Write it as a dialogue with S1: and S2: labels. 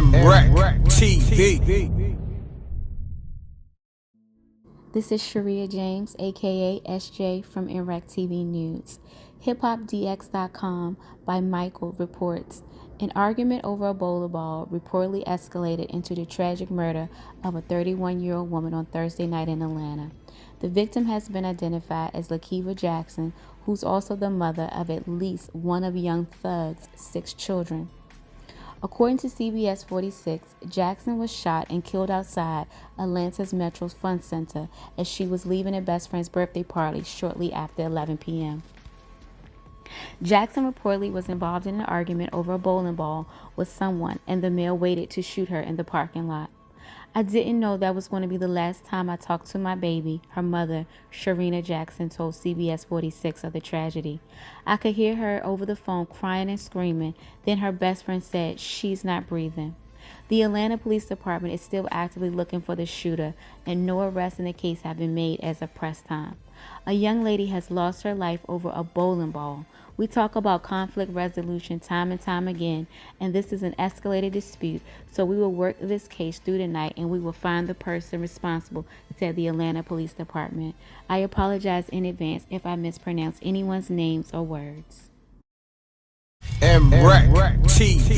S1: MRecktv.
S2: This is Sharia James, aka SJ from MRecktv News. HipHopDX.com by Michael reports, an argument over a bowler ball reportedly escalated into the tragic murder of a 31-year-old woman on Thursday night in Atlanta. The victim has been identified as LaKevia Jackson, who's also the mother of at least one of Young Thug's 6 children. According to CBS 46, Jackson was shot and killed outside Atlanta's Metro's Fun Center as she was leaving a best friend's birthday party shortly after 11 p.m. Jackson reportedly was involved in an argument over a bowling ball with someone, and the male waited to shoot her in the parking lot. "I didn't know that was going to be the last time I talked to my baby," her mother, Sharina Jackson, told CBS 46 of the tragedy. "I could hear her over the phone crying and screaming. Then her best friend said, 'She's not breathing.'" The Atlanta Police Department is still actively looking for the shooter, and no arrests in the case have been made as of press time. A young lady has lost her life over a bowling ball. We talk about conflict resolution time and time again, and this is an escalated dispute, so we will work this case through tonight and we will find the person responsible, said the Atlanta Police Department. I apologize in advance if I mispronounce anyone's names or words.
S1: MRecktv.